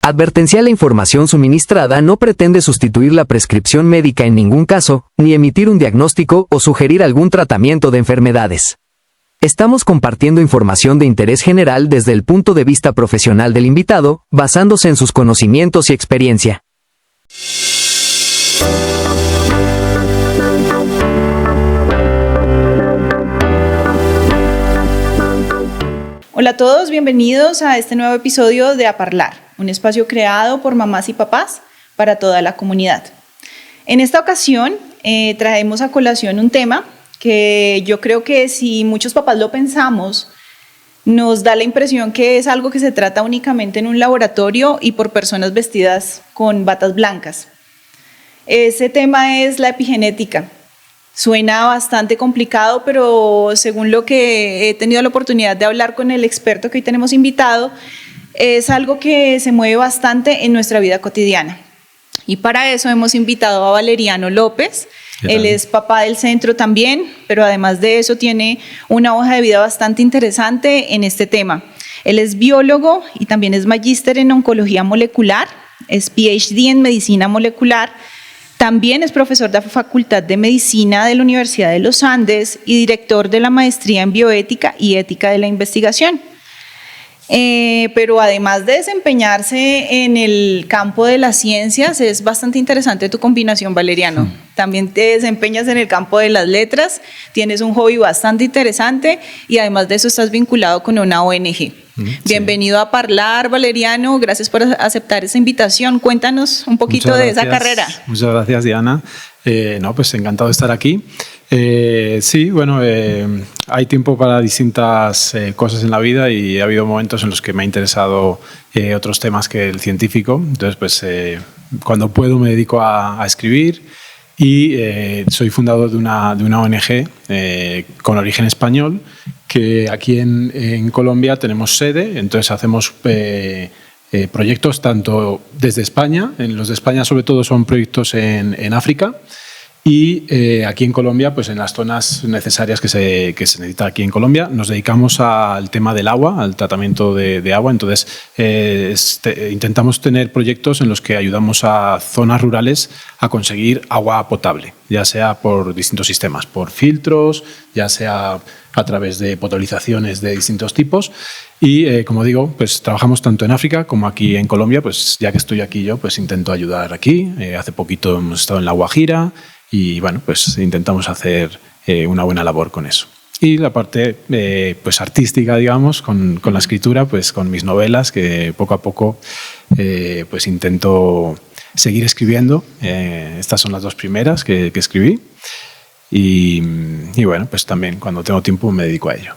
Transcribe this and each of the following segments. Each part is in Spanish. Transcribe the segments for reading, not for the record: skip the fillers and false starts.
Advertencia: la información suministrada no pretende sustituir la prescripción médica en ningún caso, ni emitir un diagnóstico o sugerir algún tratamiento de enfermedades. Estamos compartiendo información de interés general desde el punto de vista profesional del invitado, basándose en sus conocimientos y experiencia. Hola a todos, bienvenidos a este nuevo episodio de A Parlar, un espacio creado por mamás y papás para toda la comunidad. En esta ocasión traemos a colación un tema que yo creo que si muchos papás lo pensamos, nos da la impresión que es algo que se trata únicamente en un laboratorio y por personas vestidas con batas blancas. Ese tema es la epigenética. Suena bastante complicado, pero según lo que he tenido la oportunidad de hablar con el experto que hoy tenemos invitado, es algo que se mueve bastante en nuestra vida cotidiana. Y para eso hemos invitado a Valeriano López. Él es papá del centro también, pero además de eso tiene una hoja de vida bastante interesante en este tema. Él es biólogo y también es magíster en oncología molecular, es PhD en medicina molecular. También es profesor de la Facultad de Medicina de la Universidad de los Andes y director de la maestría en bioética y ética de la investigación. Pero además de desempeñarse en el campo de las ciencias, es bastante interesante tu combinación, Valeriano. También te desempeñas en el campo de las letras, tienes un hobby bastante interesante y además de eso estás vinculado con una ONG. Bienvenido a Parlar, Valeriano, gracias por aceptar esa invitación. Cuéntanos un poquito de esa carrera. Muchas gracias, Diana. Pues encantado de estar aquí. Sí, bueno, hay tiempo para distintas cosas en la vida y ha habido momentos en los que me ha interesado otros temas que el científico. Entonces, pues cuando puedo me dedico a escribir y soy fundador de una ONG con origen español que aquí en Colombia tenemos sede, entonces hacemos proyectos tanto desde España, los de España sobre todo son proyectos en África, y aquí en Colombia, pues en las zonas necesarias que se necesita aquí en Colombia, nos dedicamos al tema del agua, al tratamiento de agua. Entonces, intentamos tener proyectos en los que ayudamos a zonas rurales a conseguir agua potable, ya sea por distintos sistemas, por filtros, ya sea a través de potabilizaciones de distintos tipos. Y, como digo, pues trabajamos tanto en África como aquí en Colombia. Pues ya que estoy aquí yo, pues intento ayudar aquí. Hace poquito hemos estado en La Guajira. Y bueno, pues intentamos hacer una buena labor con eso. Y la parte pues artística, digamos, con la escritura, pues con mis novelas, que poco a poco pues intento seguir escribiendo. Estas son las dos primeras que escribí. Y bueno, pues también cuando tengo tiempo me dedico a ello.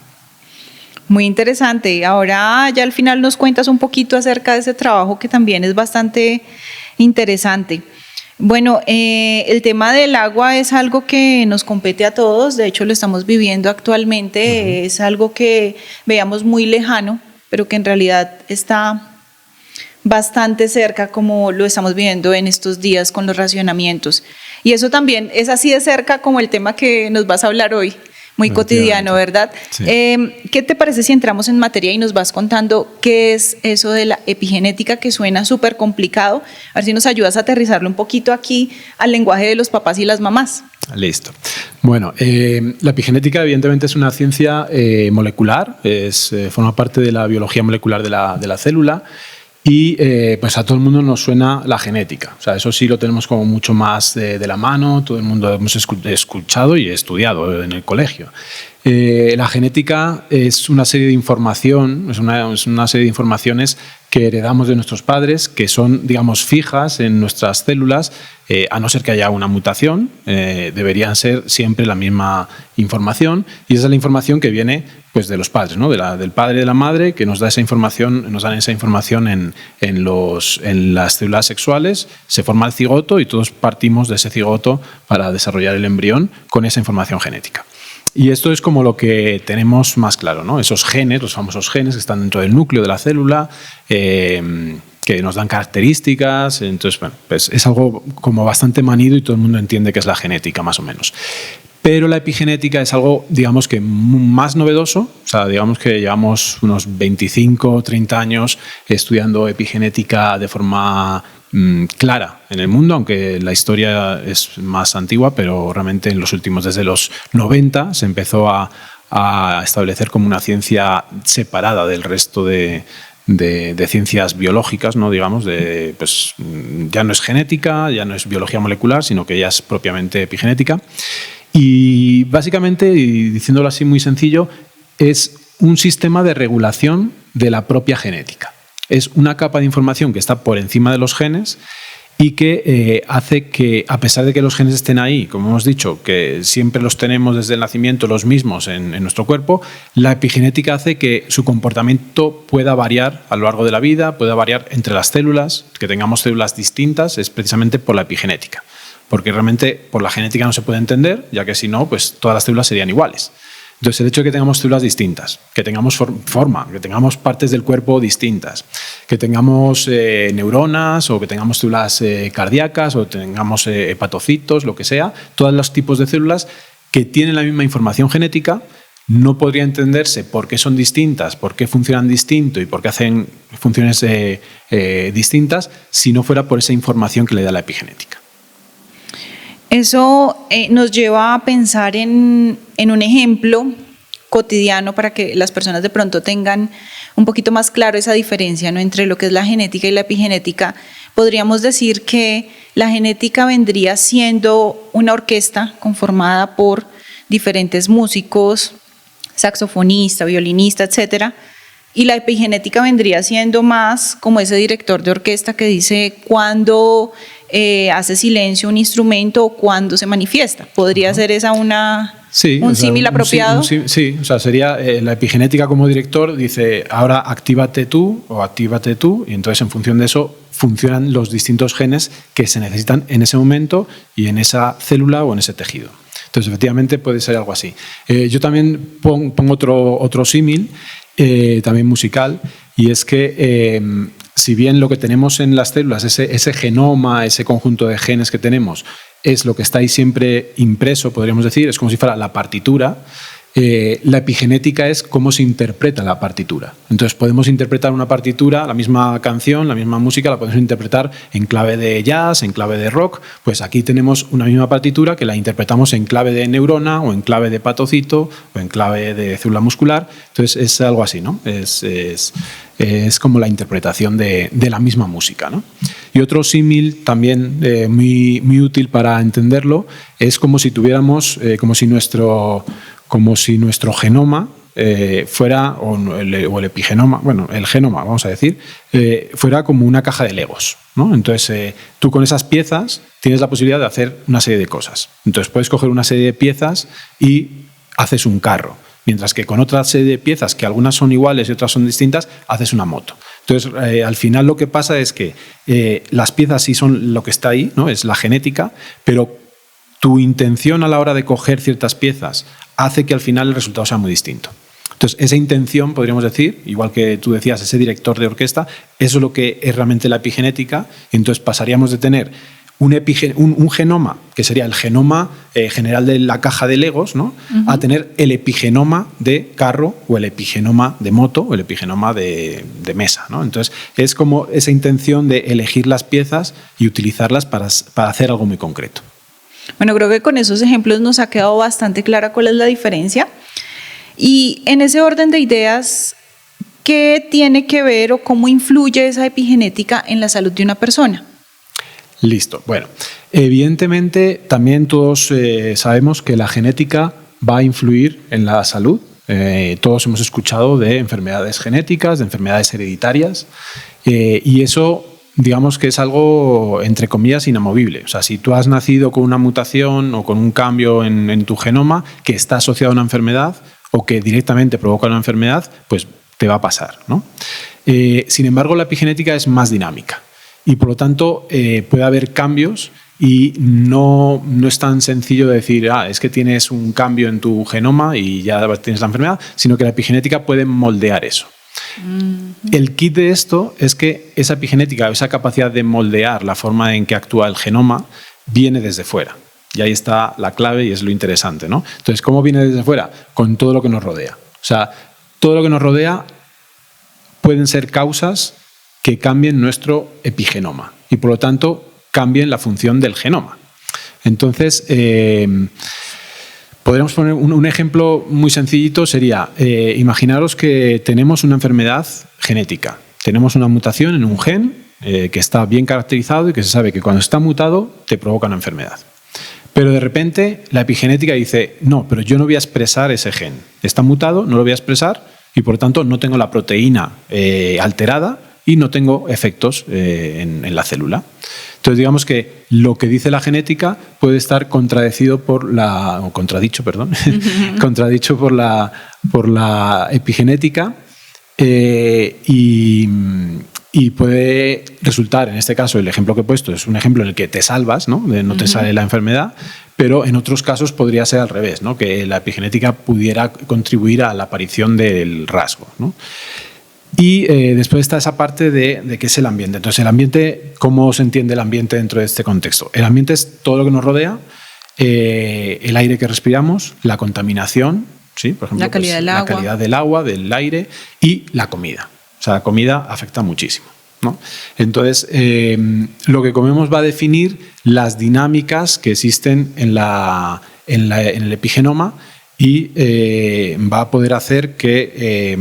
Muy interesante. Ahora ya al final nos cuentas un poquito acerca de ese trabajo que también es bastante interesante. Bueno, el tema del agua es algo que nos compete a todos, de hecho lo estamos viviendo actualmente, es algo que veíamos muy lejano, pero que en realidad está bastante cerca como lo estamos viviendo en estos días con los racionamientos. Y eso también es así de cerca como el tema que nos vas a hablar hoy. Muy cotidiano, ¿verdad? Sí. ¿Qué te parece si entramos en materia y nos vas contando qué es eso de la epigenética, que suena súper complicado? A ver si nos ayudas a aterrizarlo un poquito aquí al lenguaje de los papás y las mamás. Listo. Bueno, la epigenética evidentemente es una ciencia molecular, forma parte de la biología molecular de la célula. Y pues a todo el mundo nos suena la genética. O sea, eso sí lo tenemos como mucho más de la mano, todo el mundo hemos escuchado y estudiado en el colegio. La genética es una serie de información, es una serie de informaciones que heredamos de nuestros padres, que son, digamos, fijas en nuestras células, a no ser que haya una mutación, deberían ser siempre la misma información, y esa es la información que viene pues de los padres, ¿no? Del padre y de la madre, que nos dan esa información en las células sexuales, se forma el cigoto y todos partimos de ese cigoto para desarrollar el embrión con esa información genética. Y esto es como lo que tenemos más claro, ¿no? Esos genes, los famosos genes que están dentro del núcleo de la célula, que nos dan características. Entonces, bueno, pues es algo como bastante manido y todo el mundo entiende que es la genética, más o menos. Pero la epigenética es algo, digamos que más novedoso. O sea, digamos que llevamos unos 25 o 30 años estudiando epigenética de forma clara en el mundo, aunque la historia es más antigua, pero realmente en los últimos, desde los 90, se empezó a establecer como una ciencia separada del resto de ciencias biológicas, ¿no? Digamos, pues, ya no es genética, ya no es biología molecular, sino que ya es propiamente epigenética. Y básicamente, y diciéndolo así muy sencillo, es un sistema de regulación de la propia genética. Es una capa de información que está por encima de los genes y que hace que, a pesar de que los genes estén ahí, como hemos dicho, que siempre los tenemos desde el nacimiento los mismos en nuestro cuerpo, la epigenética hace que su comportamiento pueda variar a lo largo de la vida, pueda variar entre las células, que tengamos células distintas, es precisamente por la epigenética. Porque realmente por la genética no se puede entender, ya que si no, pues todas las células serían iguales. Entonces, el hecho de que tengamos células distintas, que tengamos forma, que tengamos partes del cuerpo distintas, que tengamos neuronas o que tengamos células cardíacas o tengamos hepatocitos, lo que sea, todos los tipos de células que tienen la misma información genética, no podría entenderse por qué son distintas, por qué funcionan distinto y por qué hacen funciones distintas si no fuera por esa información que le da la epigenética. Eso nos lleva a pensar en un ejemplo cotidiano para que las personas de pronto tengan un poquito más claro esa diferencia, ¿no?, entre lo que es la genética y la epigenética. Podríamos decir que la genética vendría siendo una orquesta conformada por diferentes músicos, saxofonista, violinista, etcétera, y la epigenética vendría siendo más como ese director de orquesta que dice cuándo hace silencio un instrumento o cuándo se manifiesta. ¿Podría ser esa un símil apropiado? Sí, o sea, sería la epigenética como director dice, ahora actívate tú o actívate tú, y entonces en función de eso funcionan los distintos genes que se necesitan en ese momento y en esa célula o en ese tejido. Entonces, efectivamente, puede ser algo así. Yo también pongo otro símil, también musical, y es que si bien lo que tenemos en las células, ese genoma, ese conjunto de genes que tenemos, es lo que está ahí siempre impreso, podríamos decir, es como si fuera la partitura, la epigenética es cómo se interpreta la partitura. Entonces podemos interpretar una partitura, la misma canción, la misma música, la podemos interpretar en clave de jazz, en clave de rock. Pues aquí tenemos una misma partitura que la interpretamos en clave de neurona o en clave de hepatocito o en clave de célula muscular. Entonces es algo así, ¿no? Es como la interpretación de la misma música, ¿no? Y otro símil también muy útil para entenderlo es como si tuviéramos, como si nuestro genoma fuera, o el epigenoma, bueno, el genoma, vamos a decir, fuera como una caja de Legos, ¿no? Entonces, tú con esas piezas tienes la posibilidad de hacer una serie de cosas. Entonces, puedes coger una serie de piezas y haces un carro. Mientras que con otra serie de piezas, que algunas son iguales y otras son distintas, haces una moto. Entonces, al final lo que pasa es que las piezas sí son lo que está ahí, ¿no? Es la genética, pero tu intención a la hora de coger ciertas piezas hace que al final el resultado sea muy distinto. Entonces, esa intención, podríamos decir, igual que tú decías, ese director de orquesta, eso es lo que es realmente la epigenética. Entonces, pasaríamos de tener un genoma, que sería el genoma general de la caja de Legos, ¿no? Uh-huh. A tener el epigenoma de carro o el epigenoma de moto o el epigenoma de mesa, ¿no? Entonces, es como esa intención de elegir las piezas y utilizarlas para hacer algo muy concreto. Bueno, creo que con esos ejemplos nos ha quedado bastante clara cuál es la diferencia. Y en ese orden de ideas, ¿qué tiene que ver o cómo influye esa epigenética en la salud de una persona? Listo. Bueno, evidentemente también todos sabemos que la genética va a influir en la salud. Todos hemos escuchado de enfermedades genéticas, de enfermedades hereditarias, y eso, digamos que es algo, entre comillas, inamovible. O sea, si tú has nacido con una mutación o con un cambio en tu genoma que está asociado a una enfermedad o que directamente provoca una enfermedad, pues te va a pasar, ¿no? Sin embargo, la epigenética es más dinámica y, por lo tanto, puede haber cambios y no es tan sencillo de decir, es que tienes un cambio en tu genoma y ya tienes la enfermedad, sino que la epigenética puede moldear eso. El kit de esto es que esa epigenética, esa capacidad de moldear la forma en que actúa el genoma, viene desde fuera. Y ahí está la clave y es lo interesante, ¿no? Entonces, ¿cómo viene desde fuera? Con todo lo que nos rodea. O sea, todo lo que nos rodea pueden ser causas que cambien nuestro epigenoma y, por lo tanto, cambien la función del genoma. Entonces, podríamos poner un ejemplo muy sencillito, sería, imaginaros que tenemos una enfermedad genética. Tenemos una mutación en un gen que está bien caracterizado y que se sabe que cuando está mutado te provoca una enfermedad. Pero de repente la epigenética dice, no, pero yo no voy a expresar ese gen. Está mutado, no lo voy a expresar y por tanto no tengo la proteína alterada y no tengo efectos en la célula. Entonces digamos que lo que dice la genética puede estar contradicho por la epigenética y puede resultar, en este caso el ejemplo que he puesto es un ejemplo en el que te salvas, ¿no? No te sale la enfermedad, pero en otros casos podría ser al revés, ¿no? Que la epigenética pudiera contribuir a la aparición del rasgo, ¿no? Y después está esa parte de qué es el ambiente. Entonces, el ambiente, ¿cómo se entiende el ambiente dentro de este contexto? El ambiente es todo lo que nos rodea, el aire que respiramos, la contaminación, ¿sí? Por ejemplo, la calidad del agua, del aire y la comida. O sea, la comida afecta muchísimo, ¿no? Entonces, lo que comemos va a definir las dinámicas que existen en el epigenoma y va a poder hacer que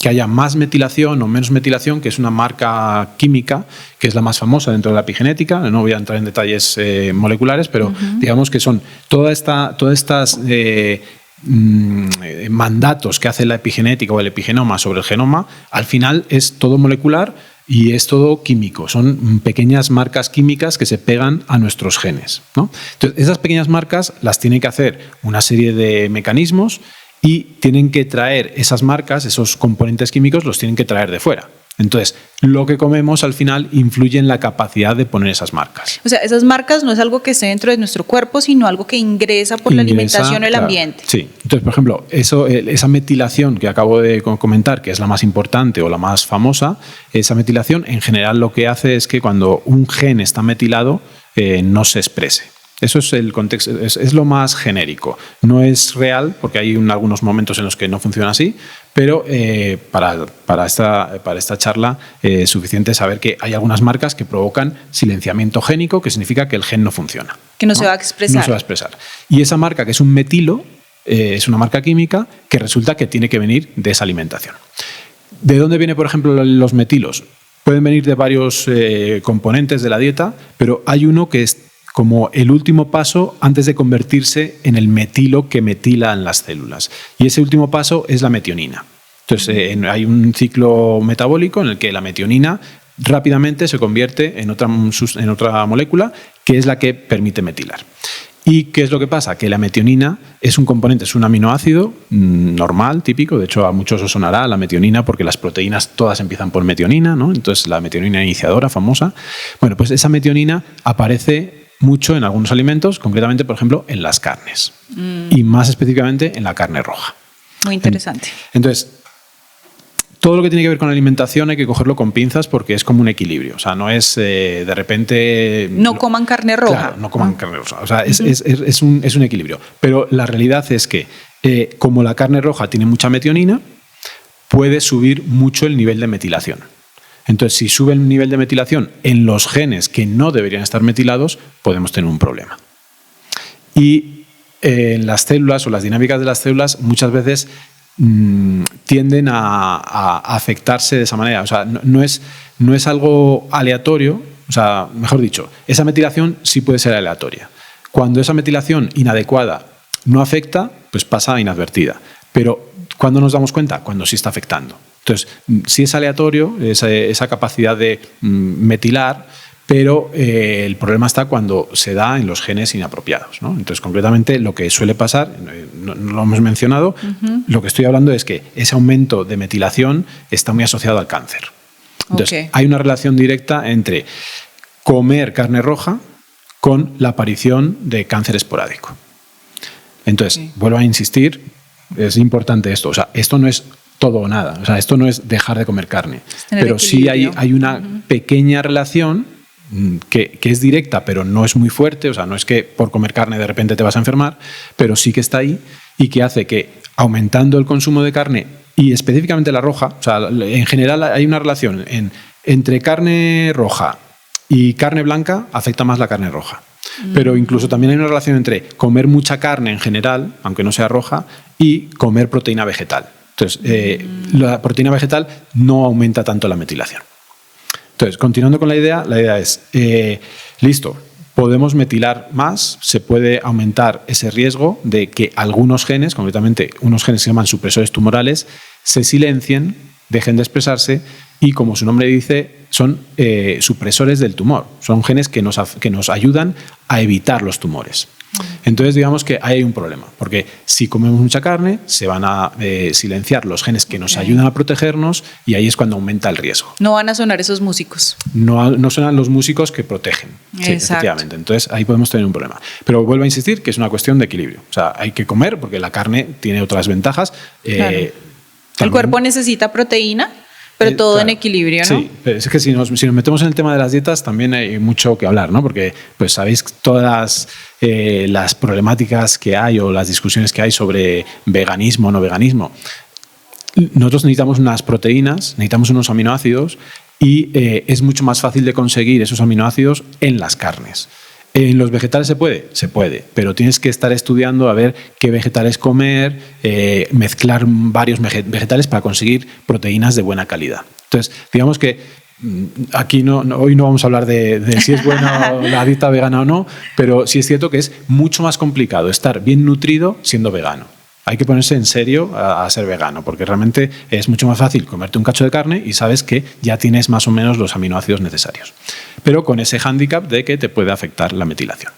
haya más metilación o menos metilación, que es una marca química que es la más famosa dentro de la epigenética. No voy a entrar en detalles moleculares, pero digamos que son todas estas mandatos que hace la epigenética o el epigenoma sobre el genoma. Al final es todo molecular y es todo químico. Son pequeñas marcas químicas que se pegan a nuestros genes, ¿no? Entonces, esas pequeñas marcas las tiene que hacer una serie de mecanismos y tienen que traer esas marcas, esos componentes químicos, los tienen que traer de fuera. Entonces, lo que comemos al final influye en la capacidad de poner esas marcas. O sea, esas marcas no es algo que esté dentro de nuestro cuerpo, sino algo que ingresa por la alimentación o el ambiente. Sí. Entonces, por ejemplo, esa metilación que acabo de comentar, que es la más importante o la más famosa, esa metilación en general lo que hace es que cuando un gen está metilado no se exprese. Eso es el contexto, es lo más genérico. No es real, porque hay algunos momentos en los que no funciona así, pero para esta charla es suficiente saber que hay algunas marcas que provocan silenciamiento génico, que significa que el gen no funciona. Que no se va a expresar. No se va a expresar. Y esa marca, que es un metilo, es una marca química que resulta que tiene que venir de esa alimentación. ¿De dónde vienen, por ejemplo, los metilos? Pueden venir de varios componentes de la dieta, pero hay uno que es como el último paso antes de convertirse en el metilo que metila en las células. Y ese último paso es la metionina. Entonces, hay un ciclo metabólico en el que la metionina rápidamente se convierte en otra molécula que es la que permite metilar. ¿Y qué es lo que pasa? Que la metionina es un componente, es un aminoácido normal, típico. De hecho, a muchos os sonará la metionina porque las proteínas todas empiezan por metionina, ¿no? Entonces, la metionina iniciadora famosa. Bueno, pues esa metionina aparece mucho en algunos alimentos, concretamente, por ejemplo, en las carnes y más específicamente en la carne roja. Muy interesante. Entonces, todo lo que tiene que ver con la alimentación hay que cogerlo con pinzas porque es como un equilibrio. O sea, no es de repente... No coman carne roja. Claro, no coman carne roja. O sea, es un equilibrio. Pero la realidad es que como la carne roja tiene mucha metionina, puede subir mucho el nivel de metilación. Entonces, si sube el nivel de metilación en los genes que no deberían estar metilados, podemos tener un problema. Y en las células o las dinámicas de las células muchas veces tienden a afectarse de esa manera. O sea, no es algo aleatorio. O sea, mejor dicho, esa metilación sí puede ser aleatoria. Cuando esa metilación inadecuada no afecta, pues pasa inadvertida. Pero ¿cuándo nos damos cuenta? Cuando sí está afectando. Entonces, sí es aleatorio esa capacidad de metilar, pero el problema está cuando se da en los genes inapropiados, ¿no? Entonces, concretamente, lo que suele pasar, no lo hemos mencionado, lo que estoy hablando es que ese aumento de metilación está muy asociado al cáncer. Entonces, hay una relación directa entre comer carne roja con la aparición de cáncer esporádico. Entonces, vuelvo a insistir, es importante esto. O sea, esto no es todo o nada. O sea, esto no es dejar de comer carne. Pero sí hay una pequeña relación que es directa, pero no es muy fuerte, o sea, no es que por comer carne de repente te vas a enfermar, pero sí que está ahí y que hace que aumentando el consumo de carne y específicamente la roja, o sea, en general hay una relación entre carne roja y carne blanca, afecta más la carne roja. Pero incluso también hay una relación entre comer mucha carne en general, aunque no sea roja, y comer proteína vegetal. Entonces, la proteína vegetal no aumenta tanto la metilación. Entonces, continuando con la idea es, listo, podemos metilar más, se puede aumentar ese riesgo de que algunos genes, concretamente unos genes que se llaman supresores tumorales, se silencien, dejen de expresarse y, como su nombre dice, son supresores del tumor. Son genes que nos ayudan a evitar los tumores. Entonces, digamos que hay un problema, porque si comemos mucha carne, se van a silenciar los genes que nos ayudan a protegernos y ahí es cuando aumenta el riesgo. No van a sonar esos músicos. No suenan los músicos que protegen. Sí, efectivamente. Entonces, ahí podemos tener un problema. Pero vuelvo a insistir que es una cuestión de equilibrio. O sea, hay que comer porque la carne tiene otras ventajas. Claro. El cuerpo necesita proteína, pero todo claro, en equilibrio, ¿no? Sí, pero es que si nos metemos en el tema de las dietas también hay mucho que hablar, ¿no? Porque pues sabéis todas las problemáticas que hay o las discusiones que hay sobre veganismo o no veganismo. Nosotros necesitamos unas proteínas, necesitamos unos aminoácidos y es mucho más fácil de conseguir esos aminoácidos en las carnes. ¿En los vegetales se puede? Se puede, pero tienes que estar estudiando a ver qué vegetales comer, mezclar varios vegetales para conseguir proteínas de buena calidad. Entonces, digamos que aquí hoy no vamos a hablar de si es buena la dieta vegana o no, pero sí es cierto que es mucho más complicado estar bien nutrido siendo vegano. Hay que ponerse en serio a ser vegano, porque realmente es mucho más fácil comerte un cacho de carne y sabes que ya tienes más o menos los aminoácidos necesarios. Pero con ese hándicap de que te puede afectar la metilación.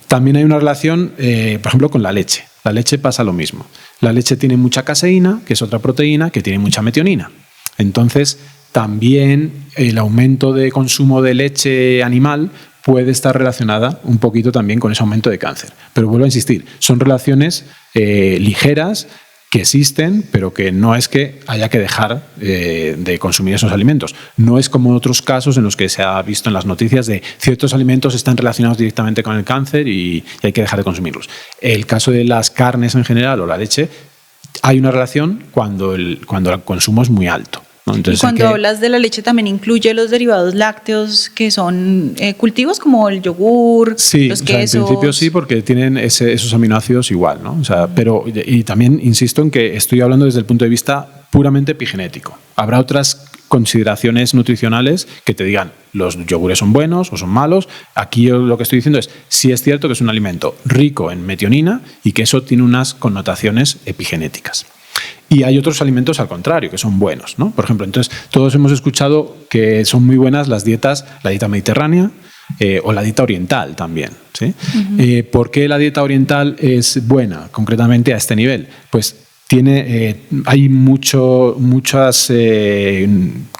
También hay una relación, por ejemplo, con la leche. La leche pasa lo mismo. La leche tiene mucha caseína, que es otra proteína, que tiene mucha metionina. Entonces, también el aumento de consumo de leche animal puede estar relacionada un poquito también con ese aumento de cáncer. Pero vuelvo a insistir, son relaciones ligeras que existen, pero que no es que haya que dejar de consumir esos alimentos. No es como en otros casos en los que se ha visto en las noticias de ciertos alimentos están relacionados directamente con el cáncer y hay que dejar de consumirlos. El caso de las carnes en general o la leche, hay una relación cuando el consumo es muy alto. Entonces, y cuando hablas de la leche también incluye los derivados lácteos que son cultivos como el yogur, sí, los quesos. En principio sí, porque tienen esos aminoácidos igual, ¿no? O sea, pero y también insisto en que estoy hablando desde el punto de vista puramente epigenético. Habrá otras consideraciones nutricionales que te digan los yogures son buenos o son malos. Aquí yo lo que estoy diciendo es sí es cierto que es un alimento rico en metionina y que eso tiene unas connotaciones epigenéticas. Y hay otros alimentos al contrario, que son buenos, ¿no? Por ejemplo, entonces todos hemos escuchado que son muy buenas las dietas, la dieta mediterránea o la dieta oriental también, ¿sí? Uh-huh. ¿Por qué la dieta oriental es buena, concretamente a este nivel? Pues hay muchas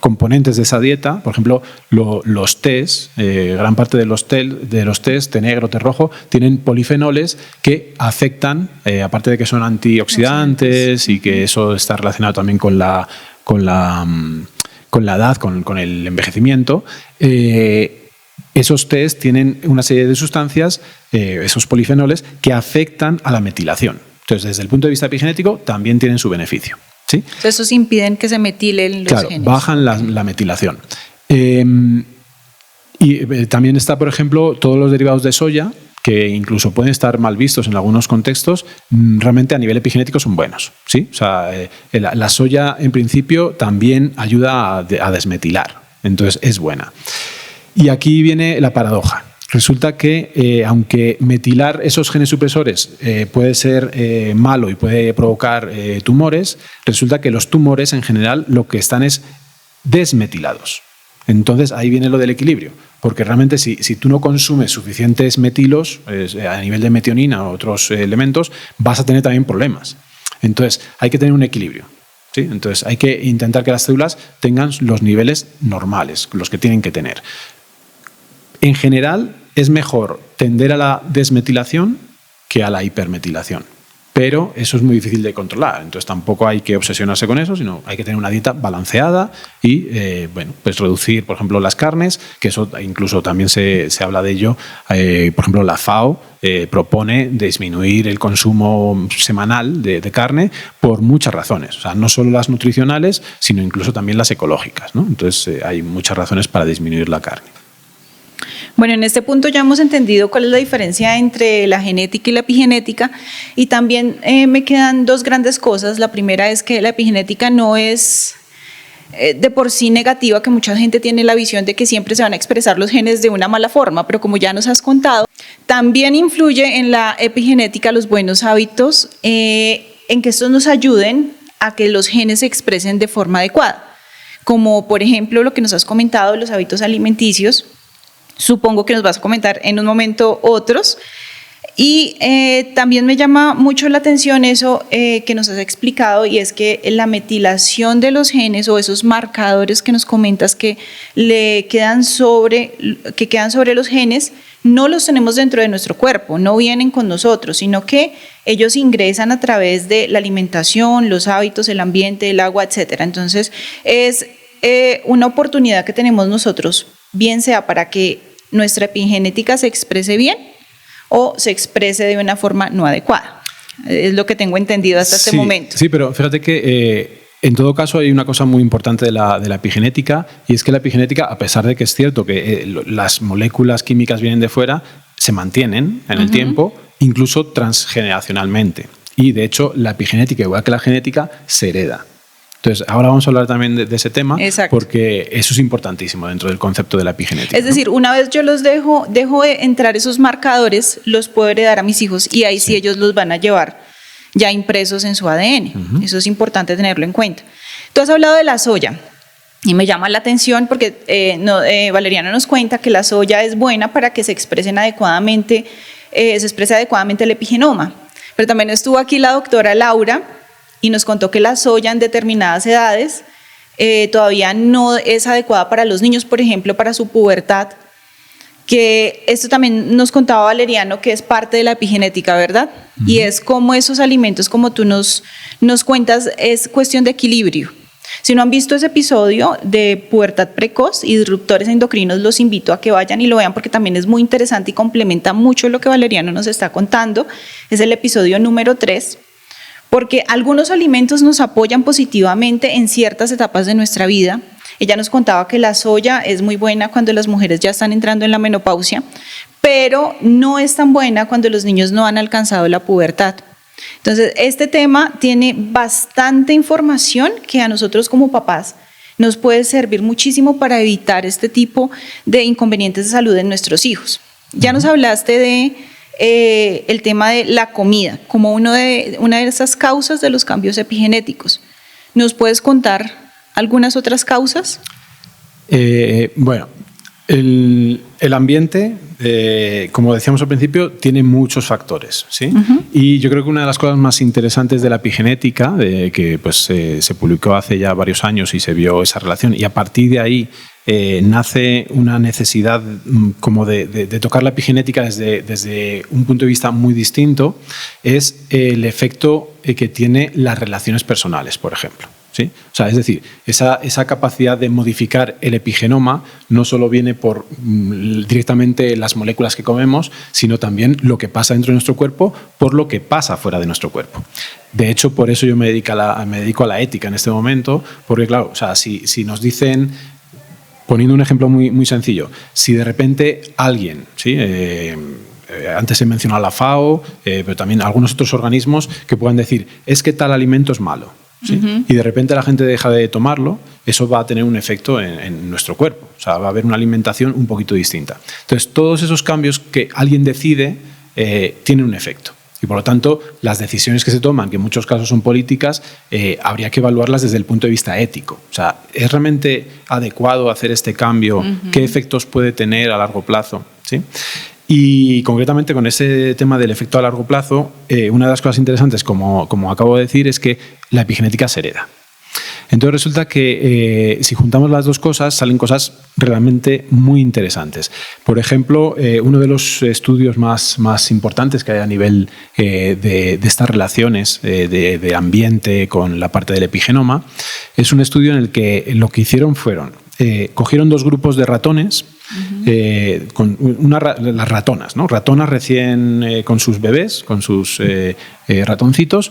componentes de esa dieta. Por ejemplo, los tés, gran parte de los tés, té negro, té rojo, tienen polifenoles que afectan, aparte de que son antioxidantes y que eso está relacionado también con la edad, con el envejecimiento. Esos tés tienen una serie de sustancias, esos polifenoles, que afectan a la metilación. Entonces, desde el punto de vista epigenético, también tienen su beneficio. ¿Sí? Esos impiden que se metilen los genes. Bajan la metilación. Y también está, por ejemplo, todos los derivados de soya, que incluso pueden estar mal vistos en algunos contextos, realmente a nivel epigenético son buenos. ¿Sí? O sea, la soya, en principio, también ayuda a desmetilar. Entonces, es buena. Y aquí viene la paradoja. Resulta que, aunque metilar esos genes supresores puede ser malo y puede provocar tumores, resulta que los tumores en general lo que están es desmetilados. Entonces ahí viene lo del equilibrio, porque realmente si tú no consumes suficientes metilos a nivel de metionina o otros elementos, vas a tener también problemas. Entonces hay que tener un equilibrio. ¿Sí? Entonces hay que intentar que las células tengan los niveles normales, los que tienen que tener. En general, es mejor tender a la desmetilación que a la hipermetilación. pero eso es muy difícil de controlar. Entonces tampoco hay que obsesionarse con eso, sino hay que tener una dieta balanceada y pues reducir, por ejemplo, las carnes, que eso incluso también se habla de ello. Por ejemplo, la FAO propone disminuir el consumo semanal de carne por muchas razones. O sea, no solo las nutricionales, sino incluso también las ecológicas, ¿no? Entonces hay muchas razones para disminuir la carne. Bueno, en este punto ya hemos entendido cuál es la diferencia entre la genética y la epigenética, y también me quedan dos grandes cosas. La primera es que la epigenética no es de por sí negativa, que mucha gente tiene la visión de que siempre se van a expresar los genes de una mala forma, pero como ya nos has contado, también influye en la epigenética los buenos hábitos, en que estos nos ayuden a que los genes se expresen de forma adecuada, como por ejemplo lo que nos has comentado, los hábitos alimenticios. Supongo que nos vas a comentar en un momento otros. Y también me llama mucho la atención eso que nos has explicado, y es que la metilación de los genes, o esos marcadores que nos comentas que quedan sobre los genes, no los tenemos dentro de nuestro cuerpo, no vienen con nosotros, sino que ellos ingresan a través de la alimentación, los hábitos, el ambiente, el agua, etc. Entonces es una oportunidad que tenemos nosotros, bien sea para que nuestra epigenética se exprese bien o se exprese de una forma no adecuada. Es lo que tengo entendido hasta este momento. Sí, pero fíjate que en todo caso hay una cosa muy importante de la epigenética, y es que la epigenética, a pesar de que es cierto que las moléculas químicas vienen de fuera, se mantienen en el tiempo, incluso transgeneracionalmente. Y de hecho la epigenética, igual que la genética, se hereda. Entonces, ahora vamos a hablar también de ese tema. Exacto. Porque eso es importantísimo dentro del concepto de la epigenética. Es decir, una vez yo los dejo de entrar esos marcadores, los puedo heredar a mis hijos, y ahí sí ellos los van a llevar ya impresos en su ADN. Eso es importante tenerlo en cuenta. Tú has hablado de la soya y me llama la atención porque Valeriano nos cuenta que la soya es buena para que se exprese adecuadamente el epigenoma. Pero también estuvo aquí la doctora Laura y nos contó que la soya en determinadas edades todavía no es adecuada para los niños, por ejemplo, para su pubertad, que esto también nos contaba Valeriano, que es parte de la epigenética, ¿verdad? Y es como esos alimentos, como tú nos cuentas, es cuestión de equilibrio. Si no han visto ese episodio de pubertad precoz y disruptores endocrinos, los invito a que vayan y lo vean, porque también es muy interesante y complementa mucho lo que Valeriano nos está contando. Es el episodio número 3. Porque algunos alimentos nos apoyan positivamente en ciertas etapas de nuestra vida. Ella nos contaba que la soya es muy buena cuando las mujeres ya están entrando en la menopausia, pero no es tan buena cuando los niños no han alcanzado la pubertad. Entonces, este tema tiene bastante información que a nosotros como papás nos puede servir muchísimo para evitar este tipo de inconvenientes de salud en nuestros hijos. Ya nos hablaste de el tema de la comida como una de esas causas de los cambios epigenéticos. ¿Nos puedes contar algunas otras causas? Bueno, el ambiente, como decíamos al principio, tiene muchos factores, ¿sí? Y yo creo que una de las cosas más interesantes de la epigenética, que pues, se publicó hace ya varios años y se vio esa relación, y a partir de ahí nace una necesidad como de tocar la epigenética desde un punto de vista muy distinto, es el efecto que tiene las relaciones personales, por ejemplo. ¿Sí? O sea, es decir, esa capacidad de modificar el epigenoma no solo viene por directamente las moléculas que comemos, sino también lo que pasa dentro de nuestro cuerpo por lo que pasa fuera de nuestro cuerpo. De hecho, por eso yo me dedico a la ética en este momento, porque claro, o sea, si nos dicen, poniendo un ejemplo muy, muy sencillo, si de repente alguien, ¿sí? Antes he mencionado a la FAO, pero también algunos otros organismos que puedan decir, es que tal alimento es malo. ¿Sí? Y de repente la gente deja de tomarlo, eso va a tener un efecto en nuestro cuerpo. O sea, va a haber una alimentación un poquito distinta. Entonces, todos esos cambios que alguien decide tienen un efecto. Y por lo tanto, las decisiones que se toman, que en muchos casos son políticas, habría que evaluarlas desde el punto de vista ético. O sea, ¿es realmente adecuado hacer este cambio? ¿Qué efectos puede tener a largo plazo? ¿Sí? Y concretamente con ese tema del efecto a largo plazo, una de las cosas interesantes, como acabo de decir, es que la epigenética se hereda. Entonces resulta que si juntamos las dos cosas, salen cosas realmente muy interesantes. Por ejemplo, uno de los estudios más importantes que hay a nivel de estas relaciones de ambiente con la parte del epigenoma es un estudio en el que lo que hicieron fueron, cogieron dos grupos de ratones, las ratonas, ¿no? Ratonas recién con sus bebés, con sus ratoncitos.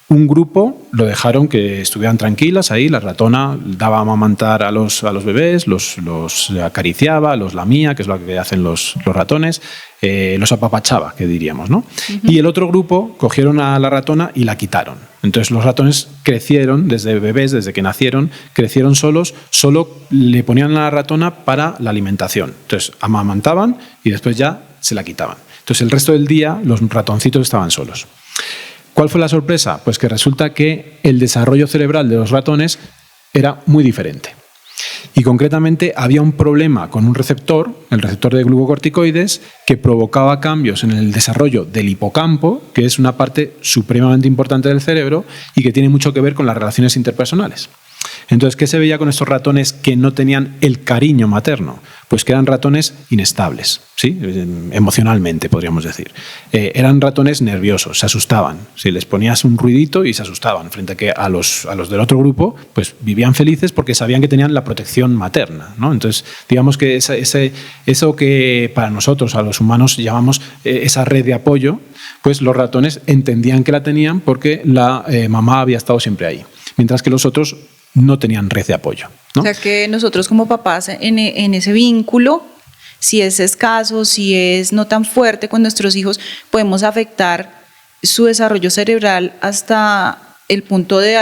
Un grupo lo dejaron que estuvieran tranquilas ahí, la ratona daba a amamantar a los bebés, los acariciaba, los lamía, que es lo que hacen los ratones, los apapachaba, que diríamos, ¿no? Y el otro grupo cogieron a la ratona y la quitaron. Entonces los ratones crecieron desde bebés, desde que nacieron, crecieron solos, solo le ponían a la ratona para la alimentación. Entonces amamantaban y después ya se la quitaban. Entonces el resto del día los ratoncitos estaban solos. ¿Cuál fue la sorpresa? Pues que resulta que el desarrollo cerebral de los ratones era muy diferente. Y concretamente había un problema con un receptor, el receptor de glucocorticoides, que provocaba cambios en el desarrollo del hipocampo, que es una parte supremamente importante del cerebro y que tiene mucho que ver con las relaciones interpersonales. Entonces, ¿qué se veía con estos ratones que no tenían el cariño materno? Pues que eran ratones inestables, ¿sí? Emocionalmente, podríamos decir. Eran ratones nerviosos, se asustaban. Si les ponías un ruidito y se asustaban, frente a que a los del otro grupo pues vivían felices porque sabían que tenían la protección materna, ¿no? Entonces, digamos que eso que para nosotros, a los humanos, llamamos esa red de apoyo, pues los ratones entendían que la tenían porque la mamá había estado siempre ahí, mientras que los otros no tenían red de apoyo, ¿no? O sea que nosotros como papás en ese vínculo, si es escaso, si es no tan fuerte con nuestros hijos, podemos afectar su desarrollo cerebral hasta el punto de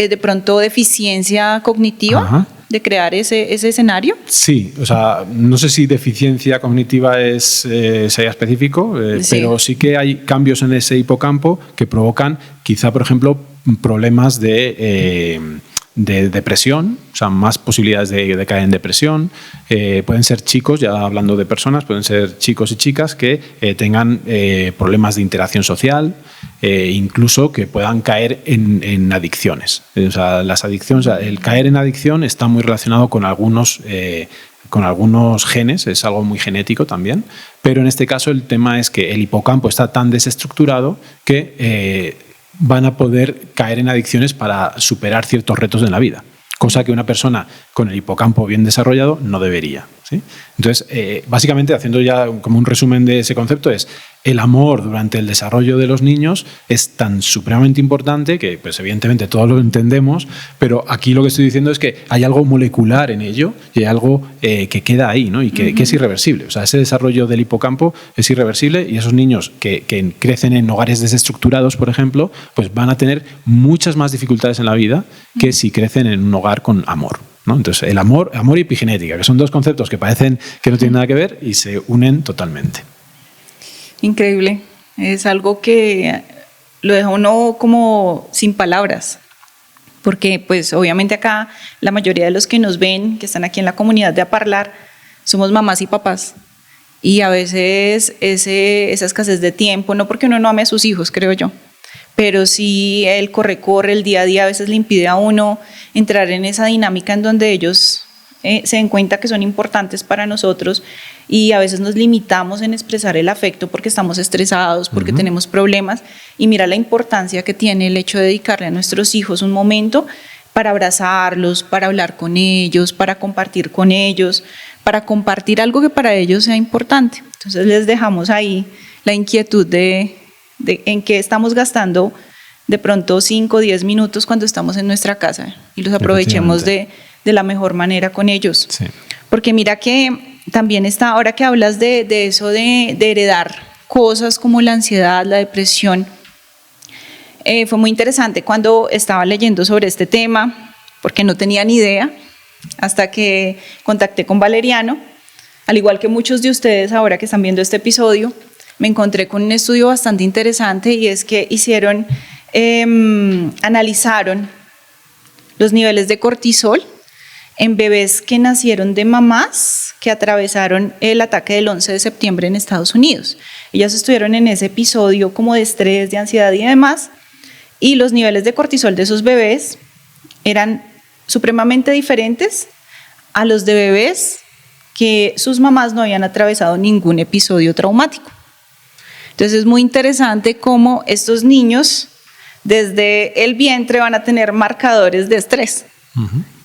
de pronto deficiencia cognitiva. Ajá. De crear ese escenario. Sí, o sea, no sé si deficiencia cognitiva sería específico, sí. Pero sí que hay cambios en ese hipocampo que provocan quizá, por ejemplo, problemas de depresión, o sea, más posibilidades de caer en depresión. Pueden ser chicos, ya hablando de personas, pueden ser chicos y chicas que tengan problemas de interacción social, incluso que puedan caer en adicciones. O sea, las adicciones, el caer en adicción está muy relacionado con algunos genes, es algo muy genético también, pero en este caso el tema es que el hipocampo está tan desestructurado que van a poder caer en adicciones para superar ciertos retos en la vida, cosa que una persona con el hipocampo bien desarrollado no debería, ¿sí? Entonces, básicamente, haciendo ya como un resumen de ese concepto, es el amor durante el desarrollo de los niños es tan supremamente importante que, pues, evidentemente, todos lo entendemos, pero aquí lo que estoy diciendo es que hay algo molecular en ello y hay algo que queda ahí, ¿no? Y que es irreversible. O sea, ese desarrollo del hipocampo es irreversible y esos niños que crecen en hogares desestructurados, por ejemplo, pues van a tener muchas más dificultades en la vida que si crecen en un hogar con amor, ¿no? Entonces, el amor y epigenética, que son dos conceptos que parecen que no tienen nada que ver y se unen totalmente. Increíble. Es algo que lo deja uno como sin palabras, porque pues obviamente acá la mayoría de los que nos ven, que están aquí en la comunidad de Aparlar, somos mamás y papás. Y a veces esa escasez de tiempo, no porque uno no ame a sus hijos, creo yo, pero sí el corre, el día a día a veces le impide a uno entrar en esa dinámica en donde ellos se den cuenta que son importantes para nosotros y a veces nos limitamos en expresar el afecto porque estamos estresados, porque tenemos problemas, y mira la importancia que tiene el hecho de dedicarle a nuestros hijos un momento para abrazarlos, para hablar con ellos, para compartir con ellos, para compartir algo que para ellos sea importante. Entonces les dejamos ahí la inquietud de en qué estamos gastando de pronto 5 o 10 minutos cuando estamos en nuestra casa y los aprovechemos de la mejor manera con ellos. Sí. Porque mira que también está, ahora que hablas de eso de heredar cosas como la ansiedad, la depresión, fue muy interesante cuando estaba leyendo sobre este tema, porque no tenía ni idea, hasta que contacté con Valeriano, al igual que muchos de ustedes ahora que están viendo este episodio, me encontré con un estudio bastante interesante y es que analizaron los niveles de cortisol en bebés que nacieron de mamás que atravesaron el ataque del 11 de septiembre en Estados Unidos. Ellas estuvieron en ese episodio como de estrés, de ansiedad y demás, y los niveles de cortisol de esos bebés eran supremamente diferentes a los de bebés que sus mamás no habían atravesado ningún episodio traumático. Entonces es muy interesante cómo estos niños desde el vientre van a tener marcadores de estrés,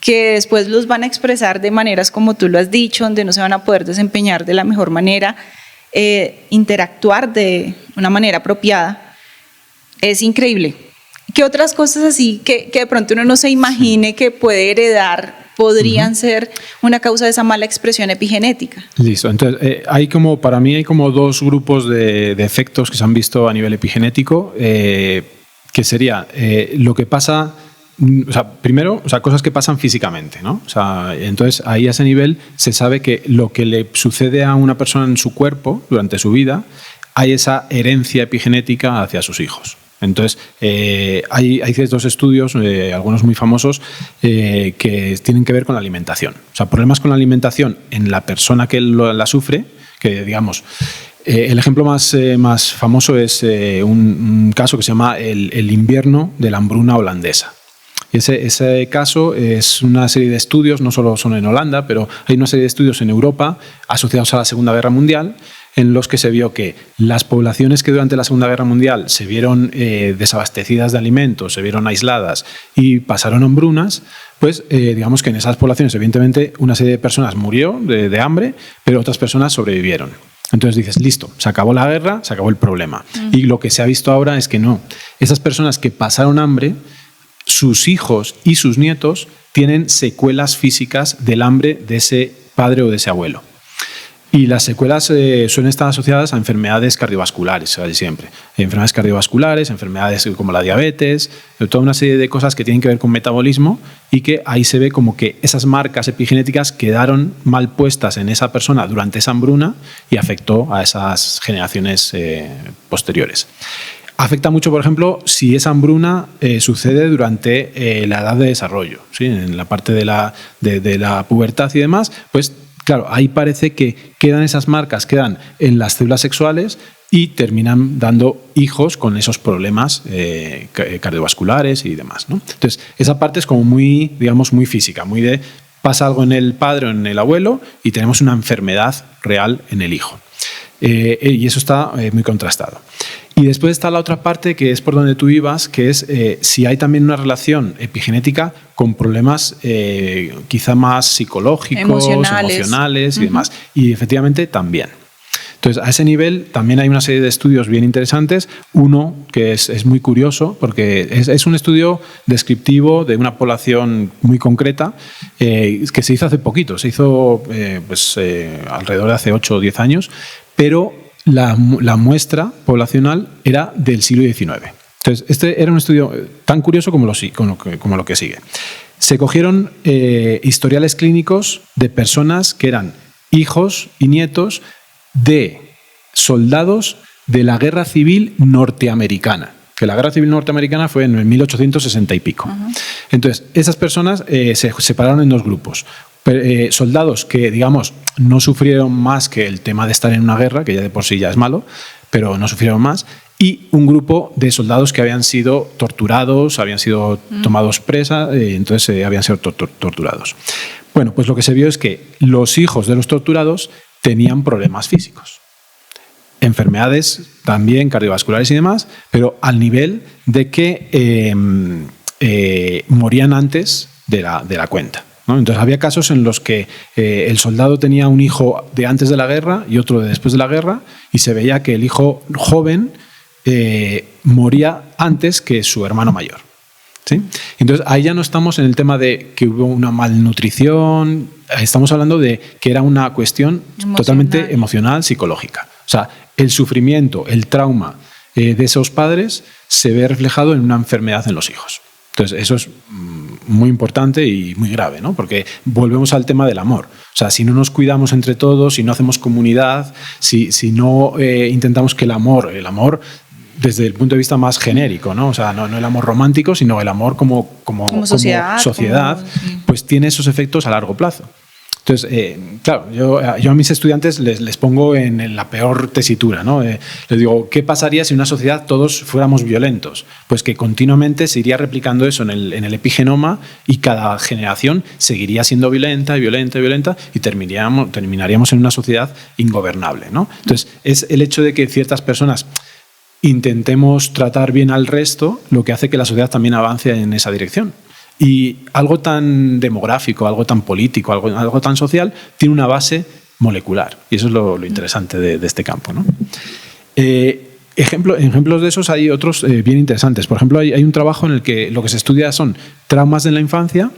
que después los van a expresar de maneras como tú lo has dicho, donde no se van a poder desempeñar de la mejor manera, interactuar de una manera apropiada. Es increíble. ¿Qué otras cosas así que de pronto uno no se imagine que puede heredar podrían ser una causa de esa mala expresión epigenética? Listo. Entonces, para mí hay como dos grupos de efectos que se han visto a nivel epigenético, que sería lo que pasa, primero, cosas que pasan físicamente, ¿no? Entonces, ahí a ese nivel se sabe que lo que le sucede a una persona en su cuerpo durante su vida, hay esa herencia epigenética hacia sus hijos. Entonces, hay ciertos estudios, algunos muy famosos, que tienen que ver con la alimentación. Problemas con la alimentación en la persona que la sufre, que digamos, el ejemplo más famoso es un caso que se llama el invierno de la hambruna holandesa. Y ese caso es una serie de estudios, no solo son en Holanda, pero hay una serie de estudios en Europa asociados a la Segunda Guerra Mundial, en los que se vio que las poblaciones que durante la Segunda Guerra Mundial se vieron desabastecidas de alimentos, se vieron aisladas y pasaron hambrunas, pues digamos que en esas poblaciones evidentemente una serie de personas murió de hambre, pero otras personas sobrevivieron. Entonces dices, listo, se acabó la guerra, se acabó el problema. Y lo que se ha visto ahora es que no. Esas personas que pasaron hambre, sus hijos y sus nietos tienen secuelas físicas del hambre de ese padre o de ese abuelo. Y las secuelas suelen estar asociadas a enfermedades cardiovasculares, casi siempre. Enfermedades cardiovasculares, enfermedades como la diabetes, toda una serie de cosas que tienen que ver con metabolismo y que ahí se ve como que esas marcas epigenéticas quedaron mal puestas en esa persona durante esa hambruna y afectó a esas generaciones posteriores. Afecta mucho, por ejemplo, si esa hambruna sucede durante la edad de desarrollo, ¿sí? En la parte de la pubertad y demás, pues claro, ahí parece que quedan esas marcas, quedan en las células sexuales y terminan dando hijos con esos problemas cardiovasculares y demás, ¿no? Entonces, esa parte es como muy, digamos, muy física, muy de pasa algo en el padre o en el abuelo y tenemos una enfermedad real en el hijo. Y eso está muy contrastado. Y después está la otra parte, que es por donde tú ibas, que es si hay también una relación epigenética con problemas quizá más psicológicos, emocionales y demás. Y efectivamente también. Entonces, a ese nivel también hay una serie de estudios bien interesantes. Uno que es muy curioso, porque es un estudio descriptivo de una población muy concreta que se hizo hace poquito. Se hizo alrededor de hace 8 o 10 años, pero la muestra poblacional era del siglo XIX. Entonces, este era un estudio tan curioso como lo que sigue. Se cogieron historiales clínicos de personas que eran hijos y nietos de soldados de la Guerra Civil Norteamericana, que la Guerra Civil Norteamericana fue en el 1860 y pico. Entonces, esas personas se separaron en dos grupos. Soldados que, digamos, no sufrieron más que el tema de estar en una guerra, que ya de por sí ya es malo, pero no sufrieron más, y un grupo de soldados que habían sido torturados, habían sido tomados presa, entonces habían sido torturados. Bueno, pues lo que se vio es que los hijos de los torturados tenían problemas físicos, enfermedades también cardiovasculares y demás, pero al nivel de que morían antes de la cuenta, ¿no? Entonces había casos en los que el soldado tenía un hijo de antes de la guerra y otro de después de la guerra, y se veía que el hijo joven moría antes que su hermano mayor, ¿sí? Entonces ahí ya no estamos en el tema de que hubo una malnutrición, estamos hablando de que era una cuestión totalmente emocional, psicológica. O sea, el sufrimiento, el trauma de esos padres se ve reflejado en una enfermedad en los hijos. Entonces, eso es muy importante y muy grave, ¿no? Porque volvemos al tema del amor. O sea, si no nos cuidamos entre todos, si no hacemos comunidad, si no intentamos que el amor desde el punto de vista más genérico, ¿no? O sea, no el amor romántico, sino el amor como sociedad, pues tiene esos efectos a largo plazo. Entonces, claro, yo a mis estudiantes les pongo en la peor tesitura, ¿no? Les digo, ¿qué pasaría si en una sociedad todos fuéramos violentos? Pues que continuamente se iría replicando eso en el epigenoma y cada generación seguiría siendo violenta y terminaríamos en una sociedad ingobernable, ¿no? Entonces, es el hecho de que ciertas personas intentemos tratar bien al resto lo que hace que la sociedad también avance en esa dirección. Y algo tan demográfico, algo tan político, algo tan social, tiene una base molecular. Y eso es lo interesante de este campo, ¿no? Ejemplos de esos hay otros bien interesantes. Por ejemplo, hay un trabajo en el que lo que se estudia son traumas en la infancia.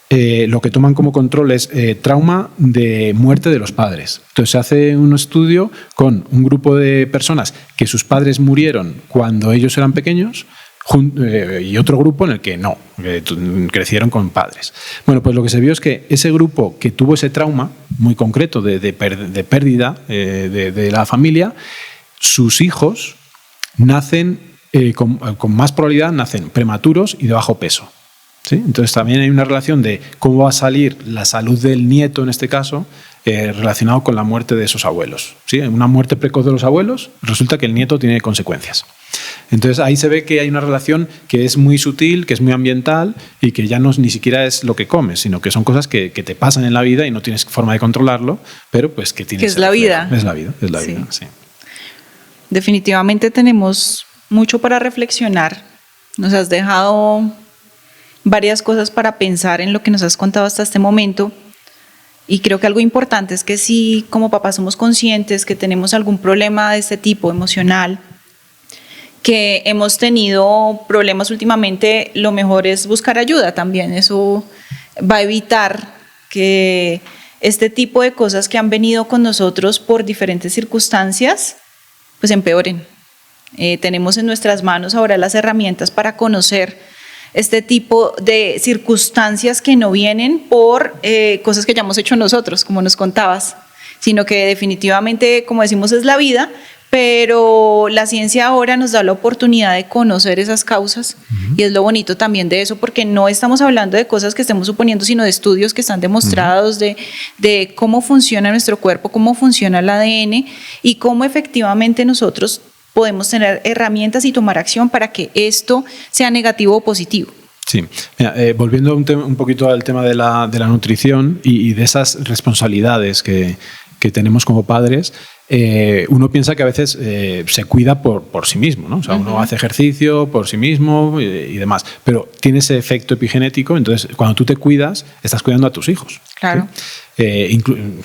Lo que toman como control es trauma de muerte de los padres. Entonces se hace un estudio con un grupo de personas que sus padres murieron cuando ellos eran pequeños y otro grupo en el que no, que crecieron con padres. Bueno, pues lo que se vio es que ese grupo que tuvo ese trauma muy concreto de pérdida de la familia, sus hijos nacen con más probabilidad, nacen prematuros y de bajo peso. ¿Sí? Entonces también hay una relación de cómo va a salir la salud del nieto, en este caso, relacionado con la muerte de esos abuelos. ¿Sí? Una muerte precoz de los abuelos, resulta que el nieto tiene consecuencias. Entonces ahí se ve que hay una relación que es muy sutil, que es muy ambiental y que ya ni siquiera es lo que comes, sino que son cosas que te pasan en la vida y no tienes forma de controlarlo, pero pues que tienes... Que es la vida. Es la vida, Sí. sí. Definitivamente tenemos mucho para reflexionar. Nos has dejado varias cosas para pensar en lo que nos has contado hasta este momento. Y creo que algo importante es que si como papás somos conscientes que tenemos algún problema de este tipo emocional, que hemos tenido problemas últimamente, lo mejor es buscar ayuda también. Eso va a evitar que este tipo de cosas que han venido con nosotros por diferentes circunstancias, pues empeoren. Tenemos en nuestras manos ahora las herramientas para conocer este tipo de circunstancias que no vienen por cosas que hayamos hecho nosotros, como nos contabas, sino que definitivamente, como decimos, es la vida, pero la ciencia ahora nos da la oportunidad de conocer esas causas y es lo bonito también de eso, porque no estamos hablando de cosas que estemos suponiendo, sino de estudios que están demostrados de cómo funciona nuestro cuerpo, cómo funciona el ADN y cómo efectivamente nosotros podemos tener herramientas y tomar acción para que esto sea negativo o positivo. Sí, mira, volviendo un poquito al tema de la nutrición y de esas responsabilidades que tenemos como padres, uno piensa que a veces se cuida por sí mismo, ¿no? O sea, uno hace ejercicio por sí mismo y demás, pero tiene ese efecto epigenético, entonces cuando tú te cuidas, estás cuidando a tus hijos. Claro. ¿Sí?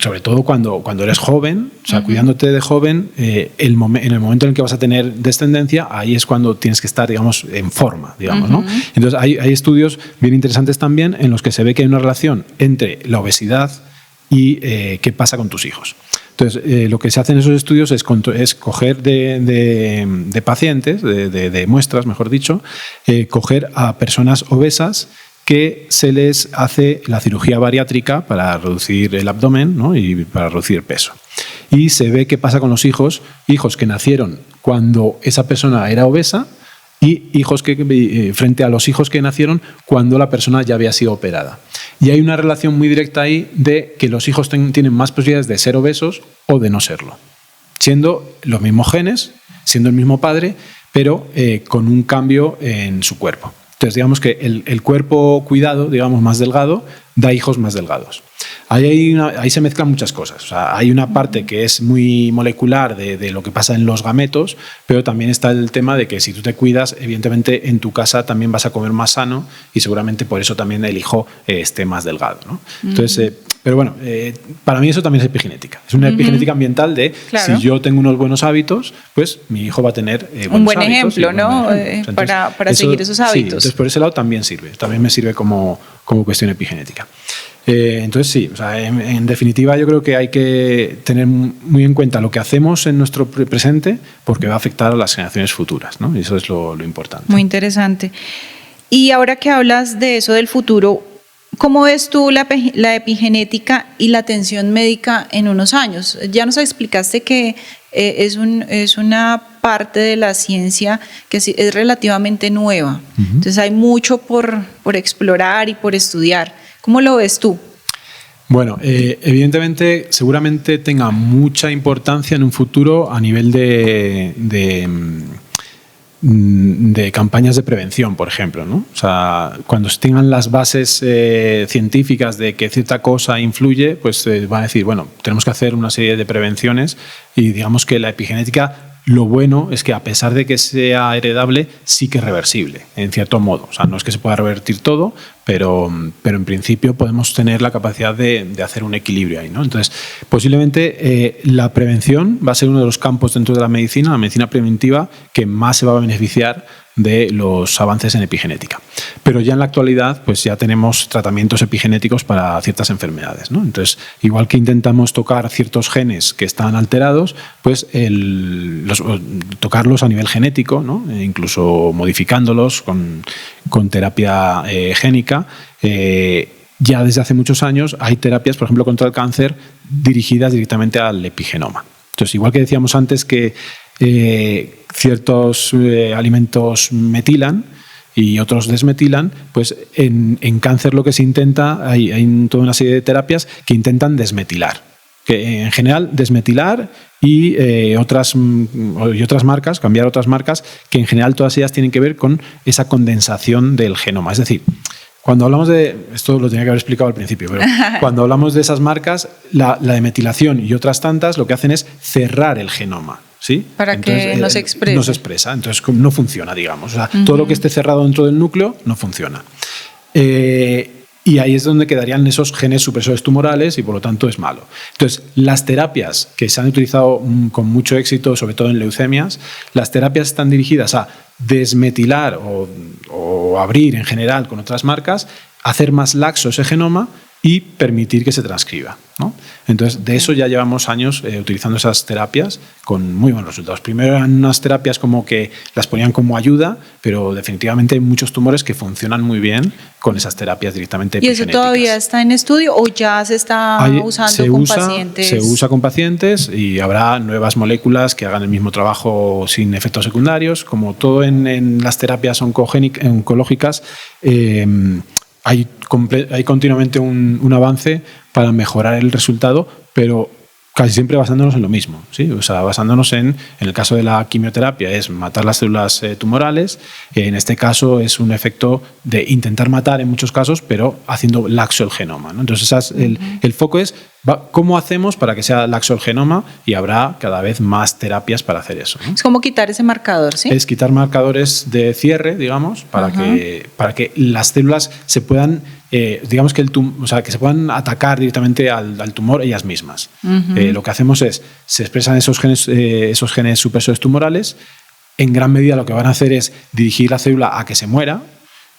Sobre todo cuando eres joven, o sea, cuidándote de joven, en el momento en el que vas a tener descendencia, ahí es cuando tienes que estar, digamos, en forma, digamos, ¿no? Entonces hay estudios bien interesantes también en los que se ve que hay una relación entre la obesidad y qué pasa con tus hijos. Entonces, lo que se hace en esos estudios es coger de pacientes, de muestras, mejor dicho, coger a personas obesas que se les hace la cirugía bariátrica para reducir el abdomen, ¿no? Y para reducir el peso. Y se ve qué pasa con los hijos que nacieron cuando esa persona era obesa y frente a los hijos que nacieron cuando la persona ya había sido operada. Y hay una relación muy directa ahí de que los hijos tienen más posibilidades de ser obesos o de no serlo, siendo los mismos genes, siendo el mismo padre, pero con un cambio en su cuerpo. Entonces, digamos que el cuerpo cuidado, digamos, más delgado, da hijos más delgados. Ahí se mezclan muchas cosas. O sea, hay una parte que es muy molecular de lo que pasa en los gametos, pero también está el tema de que si tú te cuidas, evidentemente en tu casa también vas a comer más sano y seguramente por eso también el hijo esté más delgado, ¿no? Entonces, pero bueno, para mí eso también es epigenética. Es una epigenética ambiental de claro. Si yo tengo unos buenos hábitos, pues mi hijo va a tener buenos un buen hábitos ejemplo, ¿no? Entonces, para seguir esos hábitos. Sí, entonces por ese lado también me sirve como cuestión epigenética. Entonces sí, o sea, en definitiva yo creo que hay que tener muy en cuenta lo que hacemos en nuestro presente porque va a afectar a las generaciones futuras, ¿no? Y eso es lo importante. Muy interesante. Y ahora que hablas de eso del futuro, ¿cómo ves tú la epigenética y la atención médica en unos años? Ya nos explicaste que es una parte de la ciencia que es relativamente nueva. Entonces hay mucho por explorar y por estudiar. ¿Cómo lo ves tú? Bueno, evidentemente, seguramente tenga mucha importancia en un futuro a nivel de campañas de prevención, por ejemplo, ¿no? O sea, cuando se tengan las bases científicas de que cierta cosa influye, pues van a decir, bueno, tenemos que hacer una serie de prevenciones y digamos que la epigenética, lo bueno es que a pesar de que sea heredable, sí que es reversible, en cierto modo. O sea, no es que se pueda revertir todo, pero en principio podemos tener la capacidad de hacer un equilibrio ahí, ¿no? Entonces, posiblemente la prevención va a ser uno de los campos dentro de la medicina preventiva, que más se va a beneficiar de los avances en epigenética. Pero ya en la actualidad, pues ya tenemos tratamientos epigenéticos para ciertas enfermedades, ¿no? Entonces, igual que intentamos tocar ciertos genes que están alterados, pues tocarlos a nivel genético, ¿no? Incluso modificándolos con terapia génica. Ya desde hace muchos años hay terapias, por ejemplo, contra el cáncer, dirigidas directamente al epigenoma. Entonces, igual que decíamos antes que ciertos alimentos metilan y otros desmetilan, pues en cáncer lo que se intenta, hay toda una serie de terapias que intentan desmetilar, que en general desmetilar y otras marcas, cambiar otras marcas, que en general todas ellas tienen que ver con esa condensación del genoma. Es decir, cuando hablamos de, esto lo tenía que haber explicado al principio, pero cuando hablamos de esas marcas, la de metilación y otras tantas lo que hacen es cerrar el genoma, ¿sí? Para que no se exprese. No se expresa, entonces no funciona, digamos. O sea, todo lo que esté cerrado dentro del núcleo no funciona. Y ahí es donde quedarían esos genes supresores tumorales y por lo tanto es malo. Entonces, las terapias que se han utilizado con mucho éxito, sobre todo en leucemias, las terapias están dirigidas a desmetilar o abrir en general con otras marcas, hacer más laxo ese genoma y permitir que se transcriba, ¿no? Entonces, de eso ya llevamos años utilizando esas terapias con muy buenos resultados. Primero eran unas terapias como que las ponían como ayuda, pero definitivamente hay muchos tumores que funcionan muy bien con esas terapias directamente epigenéticas. ¿Y eso todavía está en estudio o ya se está usando con pacientes? Se usa con pacientes y habrá nuevas moléculas que hagan el mismo trabajo sin efectos secundarios. Como todo en las terapias oncológicas, hay continuamente un avance para mejorar el resultado, pero casi siempre basándonos en lo mismo, ¿sí? O sea, basándonos en el caso de la quimioterapia es matar las células tumorales, en este caso es un efecto de intentar matar en muchos casos, pero haciendo laxo el genoma, ¿no? Entonces el foco es cómo hacemos para que sea laxo el genoma y habrá cada vez más terapias para hacer eso, ¿no? Es como quitar ese marcador, ¿sí? Es quitar marcadores de cierre, digamos, para que las células se puedan digamos que que se puedan atacar directamente al tumor ellas mismas. Lo que hacemos es, se expresan esos genes supresores tumorales, en gran medida lo que van a hacer es dirigir la célula a que se muera,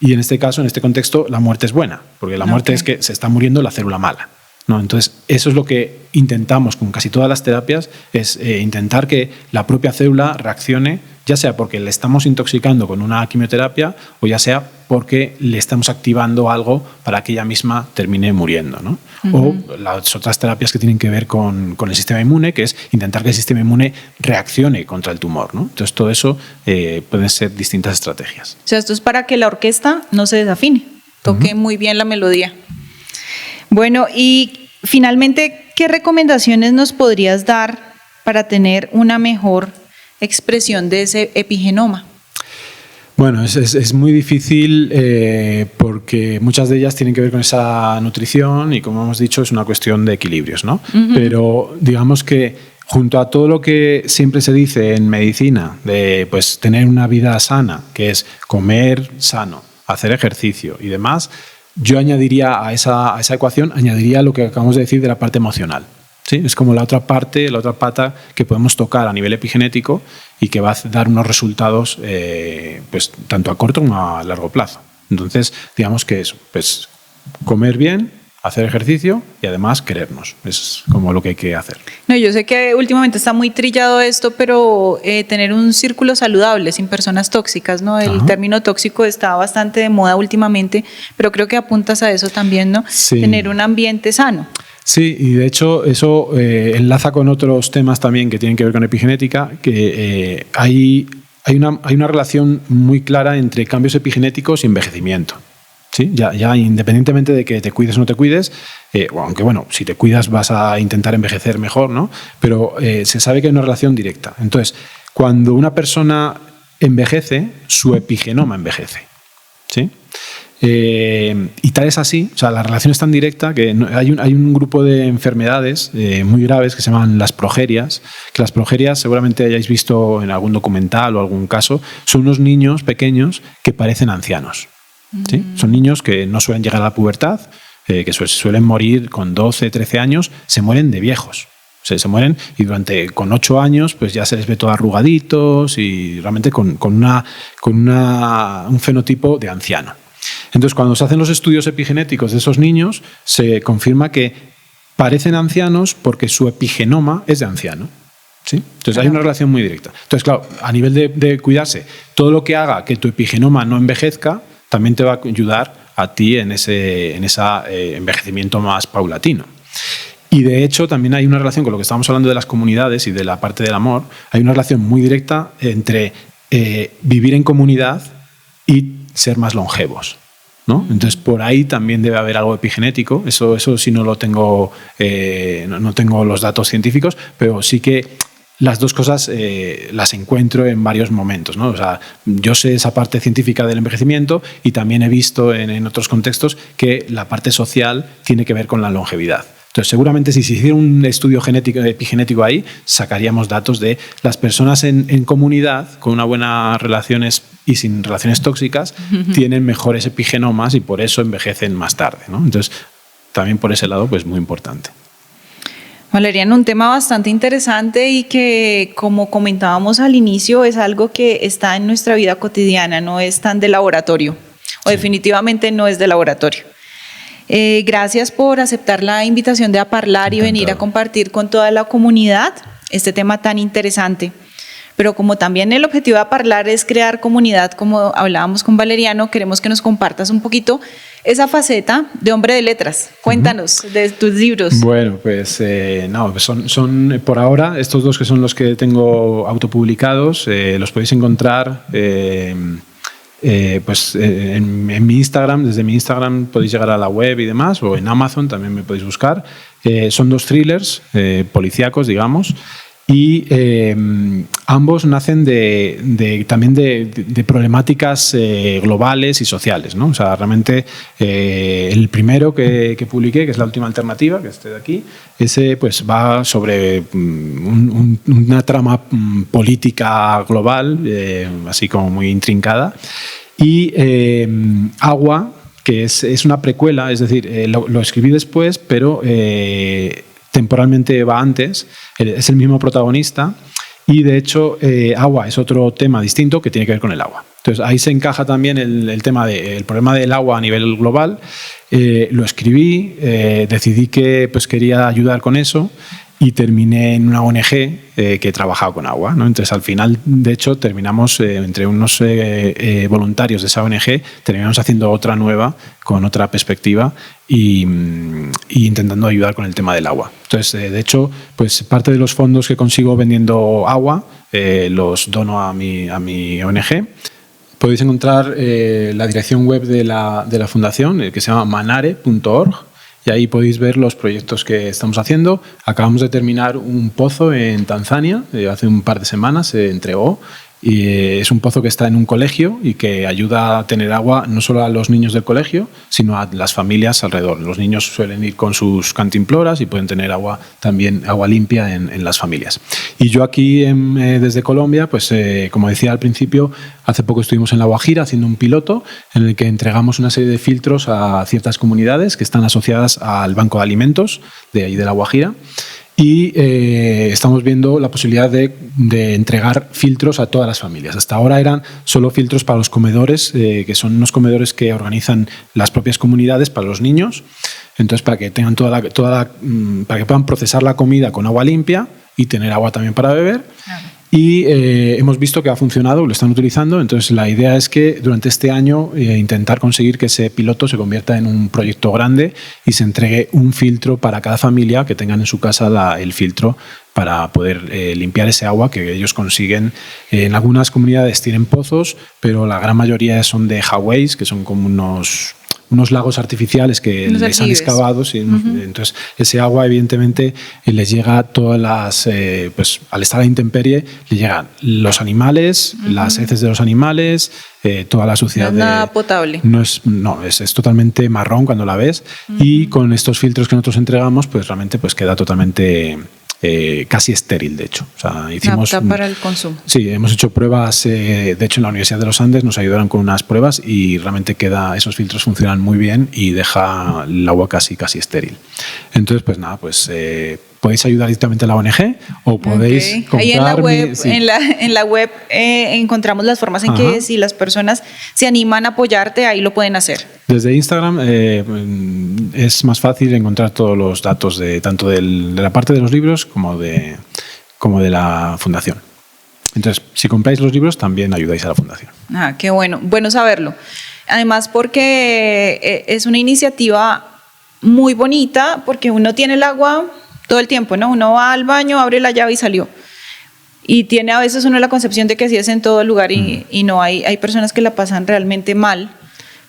y en este caso, en este contexto, la muerte es buena, porque la muerte es que se está muriendo la célula mala, ¿no? Entonces, eso es lo que intentamos con casi todas las terapias, es intentar que la propia célula reaccione, ya sea porque le estamos intoxicando con una quimioterapia o ya sea porque le estamos activando algo para que ella misma termine muriendo, ¿no? O las otras terapias que tienen que ver con el sistema inmune, que es intentar que el sistema inmune reaccione contra el tumor, ¿no? Entonces, todo eso pueden ser distintas estrategias. O sea, esto es para que la orquesta no se desafine, toque muy bien la melodía. Bueno, y finalmente, ¿qué recomendaciones nos podrías dar para tener una mejor expresión de ese epigenoma? Bueno, es muy difícil porque muchas de ellas tienen que ver con esa nutrición y, como hemos dicho, es una cuestión de equilibrios, ¿no? Pero digamos que junto a todo lo que siempre se dice en medicina de pues tener una vida sana, que es comer sano, hacer ejercicio y demás, yo añadiría a esa ecuación, añadiría lo que acabamos de decir de la parte emocional. ¿Sí? Es como la otra parte, la otra pata que podemos tocar a nivel epigenético y que va a dar unos resultados pues, tanto a corto como a largo plazo. Entonces, digamos que eso, pues comer bien, hacer ejercicio y además querernos. Es como lo que hay que hacer. No, yo sé que últimamente está muy trillado esto, pero tener un círculo saludable sin personas tóxicas, ¿no? El término tóxico está bastante de moda últimamente, pero creo que apuntas a eso también, ¿no? Sí. Tener un ambiente sano. Sí, y de hecho eso enlaza con otros temas también que tienen que ver con epigenética, que hay una relación muy clara entre cambios epigenéticos y envejecimiento. ¿sí? Ya independientemente de que te cuides o no te cuides, aunque bueno, si te cuidas vas a intentar envejecer mejor, ¿no? Pero se sabe que hay una relación directa. Entonces, cuando una persona envejece, su epigenoma envejece, ¿sí? Y tal es así, o sea, la relación es tan directa que hay un grupo de enfermedades muy graves que se llaman las progerias, que las progerias seguramente hayáis visto en algún documental o algún caso, son unos niños pequeños que parecen ancianos, ¿sí? Son niños que no suelen llegar a la pubertad, que suelen morir con 12, 13 años, se mueren de viejos. Se mueren y con 8 años pues ya se les ve todo arrugaditos y realmente con un fenotipo de anciano. Entonces, cuando se hacen los estudios epigenéticos de esos niños, se confirma que parecen ancianos porque su epigenoma es de anciano, ¿sí? Entonces, hay una relación muy directa. Entonces, claro, a nivel de cuidarse, todo lo que haga que tu epigenoma no envejezca también te va a ayudar a ti en ese envejecimiento más paulatino. Y de hecho también hay una relación con lo que estábamos hablando de las comunidades y de la parte del amor. Hay una relación muy directa entre vivir en comunidad y ser más longevos, ¿no? Entonces por ahí también debe haber algo epigenético. Eso sí no lo tengo, no tengo los datos científicos, pero sí que las dos cosas las encuentro en varios momentos, ¿no? O sea, yo sé esa parte científica del envejecimiento y también he visto en otros contextos que la parte social tiene que ver con la longevidad. Entonces, seguramente si se hiciera un estudio epigenético ahí, sacaríamos datos de las personas en comunidad con unas buenas relaciones y sin relaciones tóxicas, tienen mejores epigenomas y por eso envejecen más tarde, ¿no? Entonces, también por ese lado, pues muy importante. Valeriano, un tema bastante interesante y que, como comentábamos al inicio, es algo que está en nuestra vida cotidiana, no es tan de laboratorio, o definitivamente no es de laboratorio. Gracias por aceptar la invitación de Aparlar y venir a compartir con toda la comunidad este tema tan interesante. Pero como también el objetivo de Aparlar es crear comunidad, como hablábamos con Valeriano, queremos que nos compartas un poquito esa faceta de hombre de letras. Cuéntanos de tus libros. Pues son por ahora estos dos que son los que tengo autopublicados, los podéis encontrar en mi Instagram. Desde mi Instagram podéis llegar a la web y demás, o en Amazon también me podéis buscar. Son dos thrillers policíacos, digamos, y ambos nacen también de problemáticas globales y sociales, ¿no? O sea, realmente el primero que publiqué, que es La última alternativa, que este de aquí, ese pues va sobre una trama política global, así como muy intrincada, y Agua, que es una precuela, es decir, lo escribí después, pero temporalmente va antes, es el mismo protagonista y de hecho Agua es otro tema distinto que tiene que ver con el agua. Entonces ahí se encaja también el tema del problema del agua a nivel global. Lo escribí, decidí que pues quería ayudar con eso y terminé en una ONG que trabajaba con agua, ¿no? Entonces al final, de hecho, terminamos entre unos voluntarios de esa ONG, terminamos haciendo otra nueva con otra perspectiva y intentando ayudar con el tema del agua. Entonces, de hecho, pues parte de los fondos que consigo vendiendo agua los dono a mi ONG. Podéis encontrar la dirección web de la fundación, que se llama manare.org. Y ahí podéis ver los proyectos que estamos haciendo. Acabamos de terminar un pozo en Tanzania, hace un par de semanas se entregó. Y es un pozo que está en un colegio y que ayuda a tener agua no solo a los niños del colegio, sino a las familias alrededor. Los niños suelen ir con sus cantimploras y pueden tener agua también, agua limpia en las familias. Y yo aquí desde Colombia, pues como decía al principio, hace poco estuvimos en La Guajira haciendo un piloto en el que entregamos una serie de filtros a ciertas comunidades que están asociadas al Banco de Alimentos de ahí de La Guajira. Y estamos viendo la posibilidad de entregar filtros a todas las familias. Hasta ahora eran solo filtros para los comedores, que son unos comedores que organizan las propias comunidades para los niños. Entonces, para que tengan para que puedan procesar la comida con agua limpia y tener agua también para beber. Claro. Y hemos visto que ha funcionado, lo están utilizando. Entonces, la idea es que durante este año intentar conseguir que ese piloto se convierta en un proyecto grande y se entregue un filtro para cada familia que tengan en su casa el filtro para poder limpiar ese agua que ellos consiguen. En algunas comunidades tienen pozos, pero la gran mayoría son de highways, que son como unos lagos artificiales que Unos les han aljibes. excavado. Sí, entonces, ese agua, evidentemente, les llega a todas las. Pues al estar a la intemperie, le llegan los animales, las heces de los animales, toda la suciedad. No es nada potable. Es totalmente marrón cuando la ves. Y con estos filtros que nosotros entregamos, pues realmente pues queda totalmente. Casi estéril, de hecho. O sea, hicimos Apta para el consumo. Sí, hemos hecho pruebas, de hecho en la Universidad de los Andes nos ayudaron con unas pruebas y realmente esos filtros funcionan muy bien y deja el agua casi estéril. Entonces, pues nada, pues podéis ayudar directamente a la ONG o podéis comprar. Ahí en la web, sí. en la web encontramos las formas en que si las personas se animan a apoyarte, ahí lo pueden hacer. Desde Instagram es más fácil encontrar todos los datos tanto de la parte de los libros como de la fundación. Entonces, si compráis los libros, también ayudáis a la fundación. Ah, qué bueno, bueno saberlo. Además, porque es una iniciativa muy bonita, porque uno tiene el agua todo el tiempo, ¿no? Uno va al baño, abre la llave y salió. Y tiene a veces uno la concepción de que así es en todo lugar y no, hay personas que la pasan realmente mal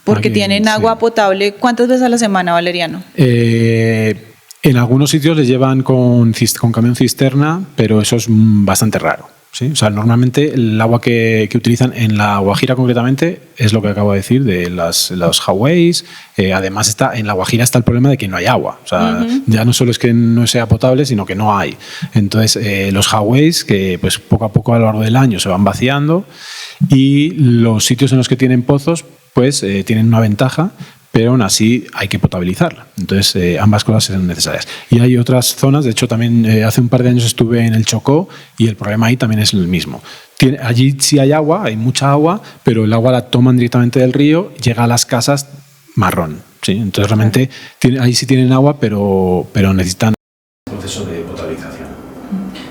porque tienen agua potable. ¿Cuántas veces a la semana, Valeriano? En algunos sitios les llevan con camión cisterna, pero eso es bastante raro. ¿Sí? O sea, normalmente el agua que utilizan en La Guajira concretamente es lo que acabo de decir, de los Hawaii. Además, en La Guajira está el problema de que no hay agua. O sea, ya no solo es que no sea potable, sino que no hay. Entonces, los Hawaii, que pues poco a poco a lo largo del año se van vaciando, y los sitios en los que tienen pozos, pues tienen una ventaja, pero aún así hay que potabilizarla. Entonces, ambas cosas son necesarias. Y hay otras zonas, de hecho, también hace un par de años estuve en el Chocó y el problema ahí también es el mismo. Allí sí hay agua, hay mucha agua, pero el agua la toman directamente del río, llega a las casas marrón. ¿Sí? Entonces, realmente ahí sí tienen agua, pero necesitan un proceso de potabilización.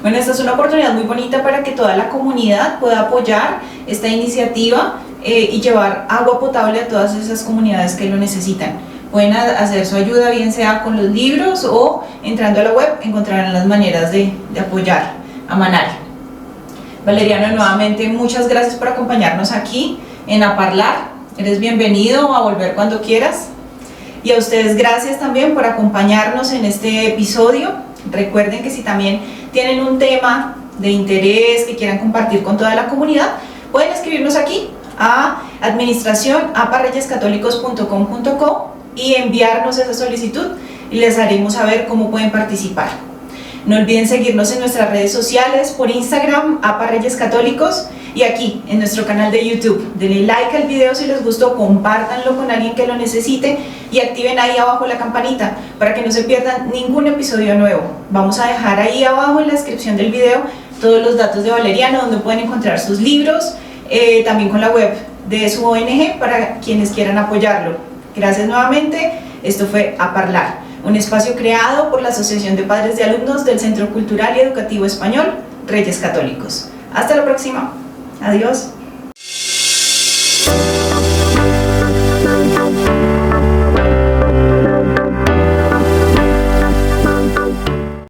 Bueno, esta es una oportunidad muy bonita para que toda la comunidad pueda apoyar esta iniciativa y llevar agua potable a todas esas comunidades que lo necesitan. Pueden hacer su ayuda, bien sea con los libros o entrando a la web, encontrarán las maneras de apoyar a Manal. Valeriano, nuevamente muchas gracias por acompañarnos aquí en A Parlar. Eres bienvenido a volver cuando quieras. Y a ustedes gracias también por acompañarnos en este episodio. Recuerden que si también tienen un tema de interés que quieran compartir con toda la comunidad, pueden escribirnos aquí a administracion@reyescatólicos.com.co y enviarnos esa solicitud y les haremos saber cómo pueden participar. No olviden seguirnos en nuestras redes sociales, por Instagram, @reyescatólicos, y aquí en nuestro canal de YouTube. Denle like al video si les gustó, compártanlo con alguien que lo necesite y activen ahí abajo la campanita para que no se pierdan ningún episodio nuevo. Vamos a dejar ahí abajo en la descripción del video todos los datos de Valeriano, donde pueden encontrar sus libros, también con la web de su ONG para quienes quieran apoyarlo. Gracias nuevamente. Esto fue A Parlar, un espacio creado por la Asociación de Padres de Alumnos del Centro Cultural y Educativo Español Reyes Católicos. Hasta la próxima. Adiós.